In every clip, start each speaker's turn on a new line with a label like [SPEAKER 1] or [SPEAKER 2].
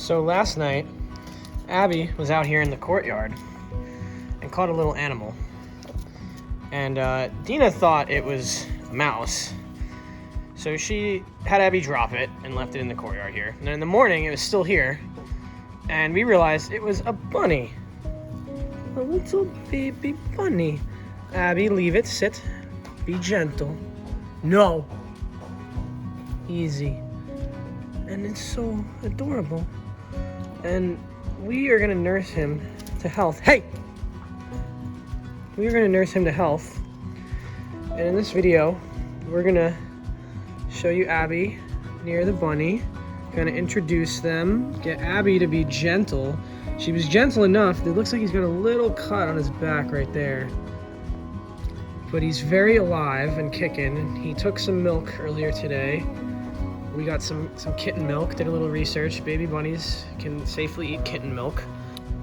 [SPEAKER 1] So last night, Abby was out here in the courtyard and caught a little animal. And Dina thought it was a mouse. So she had Abby drop it and left it in the courtyard here. And then in the morning, it was still here. And we realized it was a bunny. A little baby bunny. Abby, leave it, sit, be gentle. No. Easy. And it's so adorable. And we are gonna nurse him to health. Hey! We are gonna nurse him to health. And in this video, we're gonna show you Abby near the bunny. Gonna introduce them, get Abby to be gentle. She was gentle enough. It looks like he's got a little cut on his back right there. But he's very alive and kicking. He took some milk earlier today. We got some kitten milk, did a little research. Baby bunnies can safely eat kitten milk.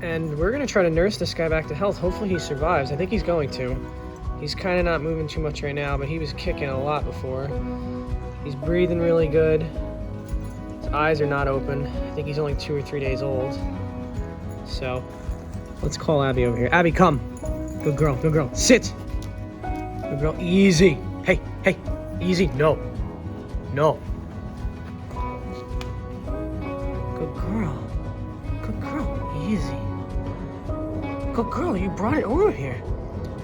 [SPEAKER 1] And we're gonna try to nurse this guy back to health. Hopefully he survives. I think he's going to. He's kind of not moving too much right now, but he was kicking a lot before. He's breathing really good. His eyes are not open. I think he's only 2 or 3 days old. So let's call Abby over here. Abby, come. Good girl, good girl. Sit. Good girl, easy. Hey, hey, easy. No, no. Good girl. Good girl. Easy. Good girl, you brought it over here.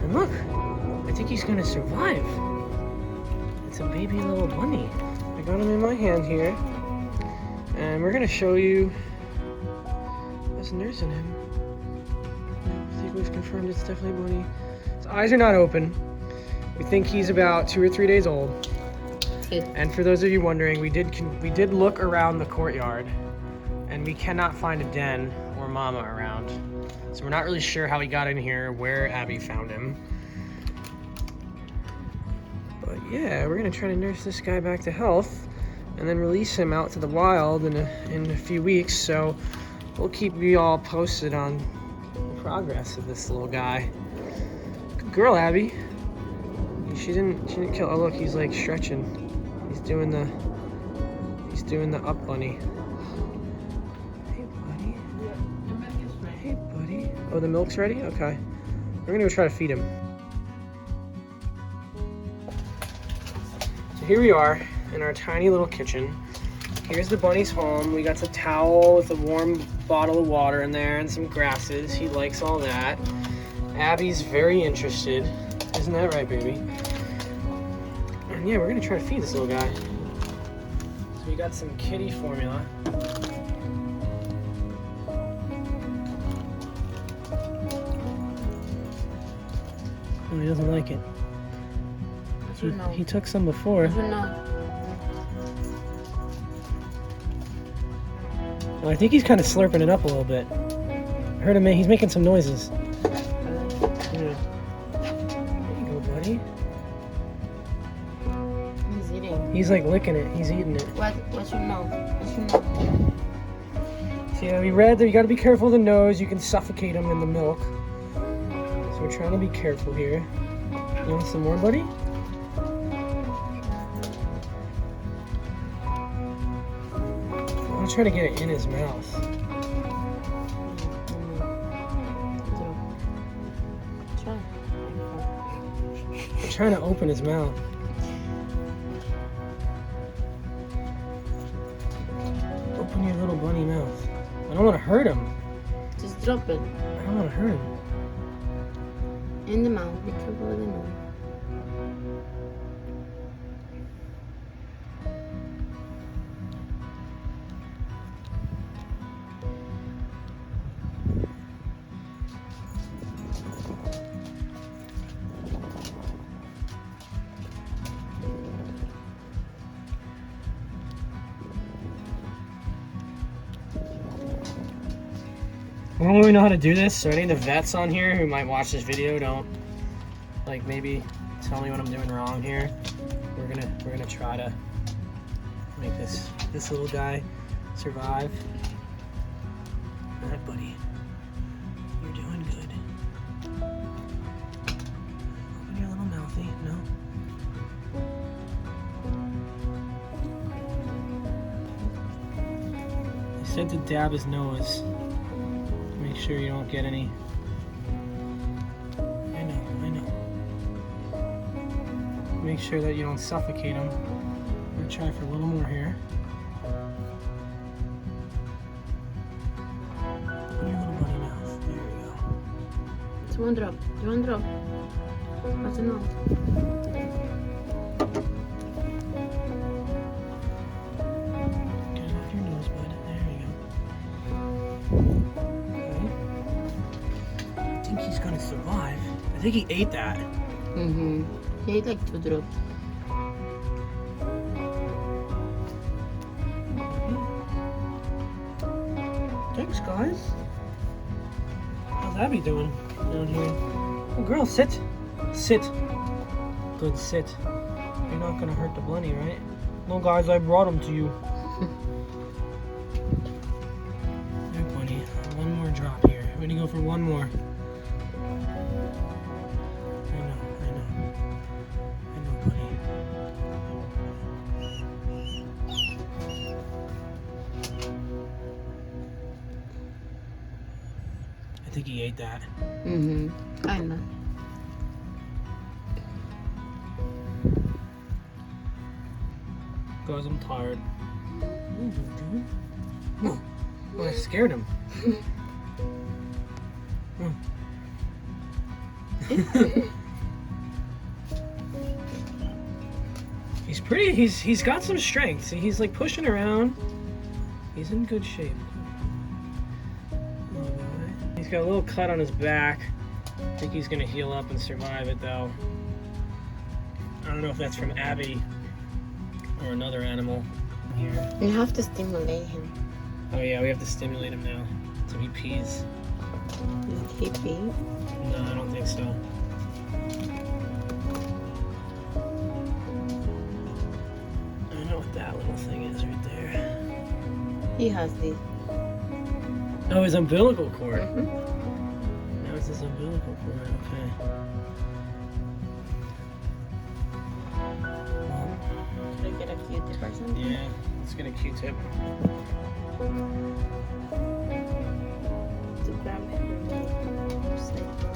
[SPEAKER 1] And look, I think he's gonna survive. It's a baby little bunny. I got him in my hand here. And we're gonna show you us nursing him. I think we've confirmed it's definitely a bunny. His eyes are not open. We think he's about 2 or 3 days old. And for those of you wondering, we did look around the courtyard. And we cannot find a den or mama around. So we're not really sure how he got in here, where Abby found him. But yeah, we're gonna try to nurse this guy back to health and then release him out to the wild in a few weeks. So we'll keep you all posted on the progress of this little guy. Good girl, Abby. She didn't kill. Oh look, he's like stretching. He's doing the up bunny. Oh, the milk's ready? Okay. We're gonna go try to feed him. So here we are in our tiny little kitchen. Here's the bunny's home. We got the towel with a warm bottle of water in there and some grasses. He likes all that. Abby's very interested. Isn't that right, baby? And yeah, we're gonna try to feed this little guy. So we got some kitty formula. Oh, he doesn't like it. He took some before. Oh, I think he's kind of slurping it up a little bit. I heard him. He's making some noises. Yeah. There you go, buddy.
[SPEAKER 2] He's eating.
[SPEAKER 1] He's like licking it. He's eating it.
[SPEAKER 2] What's your mouth? What's your mouth?
[SPEAKER 1] So yeah, we read that you got to be careful of the nose. You can suffocate him in the milk. So we're trying to be careful here. You want some more, buddy? I'll try to get it in his mouth. I'm trying to open his mouth. Open your little bunny mouth. I don't want to hurt him.
[SPEAKER 2] Just drop it.
[SPEAKER 1] I don't want to hurt him.
[SPEAKER 2] In the mouth. Be careful with the nose.
[SPEAKER 1] I don't really know how to do this, so any of the vets on here who might watch this video don't, like, maybe tell me what I'm doing wrong here. We're gonna try to make this little guy survive. All right, buddy, you're doing good. Open your little mouthy. No. said to dab his nose. Make sure you don't get any. I know. Make sure that you don't suffocate him. I'm gonna try for a little more here. Put your little bunny mouth. There we go.
[SPEAKER 2] It's one drop. One drop. What's enough?
[SPEAKER 1] Get it off your nose, bud. There you go. Okay. I think he's gonna survive. I think he ate that.
[SPEAKER 2] Mm-hmm. He ate like 2 drops.
[SPEAKER 1] Thanks, guys. How's Abby doing down here? Oh, girl, sit. Sit. Good, sit. You're not gonna hurt the bunny, right? No, guys, I brought him to you. There, bunny. One more drop here. We're gonna go for one more. I know, buddy. I think he ate that.
[SPEAKER 2] Mm-hmm. Kinda.
[SPEAKER 1] Guys, I'm tired. Oh, I scared him. He's pretty, he's got some strength. See, he's like pushing around. He's in good shape. He's got a little cut on his back. I think he's gonna heal up and survive it though. I don't know if that's from Abby or another animal here.
[SPEAKER 2] You have to stimulate him.
[SPEAKER 1] Oh yeah, we have to stimulate him now. So he pees.
[SPEAKER 2] Did he pee?
[SPEAKER 1] No, I don't think so. I don't know what that little thing is right there.
[SPEAKER 2] He has this.
[SPEAKER 1] Oh, his umbilical cord.
[SPEAKER 2] Mm-hmm.
[SPEAKER 1] Now it's his umbilical cord, okay.
[SPEAKER 2] Should I get a Q-tip or something?
[SPEAKER 1] Yeah, let's get a Q-tip.
[SPEAKER 2] To grab him and just like this.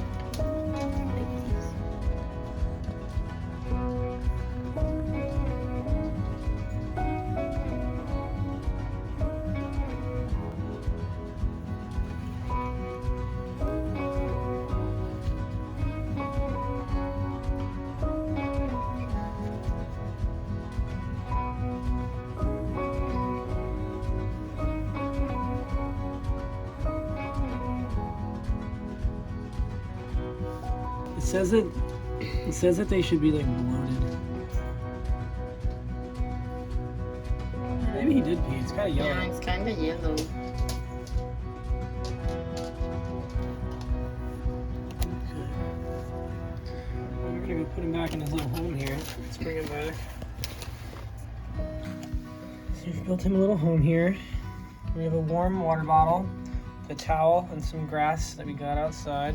[SPEAKER 1] It says that they should be like bloated. Maybe he did pee. It's kind of yellow.
[SPEAKER 2] Yeah, it's kind of yellow.
[SPEAKER 1] Okay. We're gonna go put him back in his little home here. Let's bring him back. So we've built him a little home here. We have a warm water bottle, a towel, and some grass that we got outside.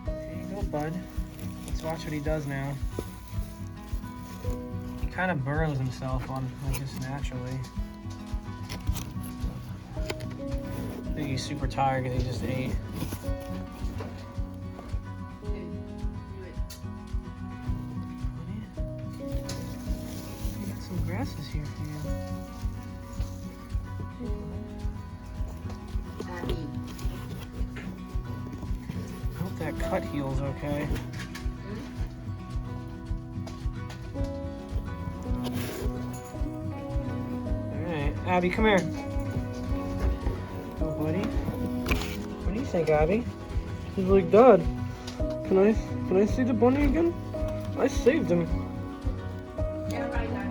[SPEAKER 1] There you go, bud. Let's watch what he does now. He kind of burrows himself on like just naturally. I think he's super tired because he just ate. We got some grasses here for you.
[SPEAKER 2] Abby.
[SPEAKER 1] I hope that cut heals okay. Alright, Abby, come here. Oh, buddy. What do you think, Abby? He's like, Dad, can I see the bunny again? I saved him.
[SPEAKER 2] Yeah, right, Dad.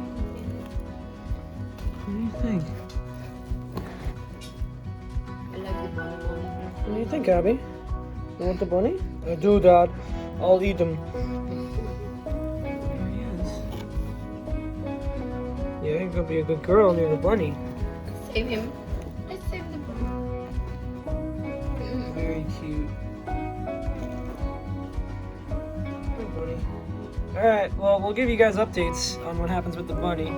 [SPEAKER 1] What do you think?
[SPEAKER 2] I like the bunny.
[SPEAKER 1] What do you think, Abby? You want the bunny? I do, Dad. I'll eat him. There he is. Yeah, you're gonna be a good girl near the bunny.
[SPEAKER 2] Save him. Let's save the bunny.
[SPEAKER 1] Very cute. Good bunny. Alright, well, we'll give you guys updates on what happens with the bunny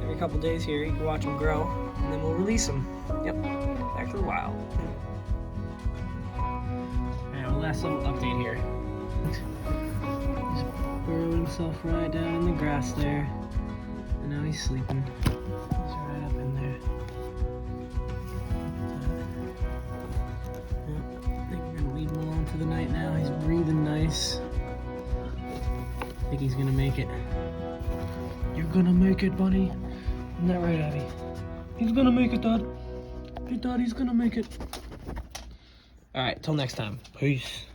[SPEAKER 1] every couple days here. You can watch him grow. and then we'll release him. Yep, back to the wild. Alright, well, last little update here. He's burrowed himself right down in the grass there, and now he's sleeping. He's right up in there. I think we're gonna leave him alone for the night now. He's breathing nice. I think he's gonna make it. You're gonna make it, buddy. Isn't that right, Abby? He's gonna make it, Dad. Hey, Dad, he's gonna make it. All right, till next time. Peace.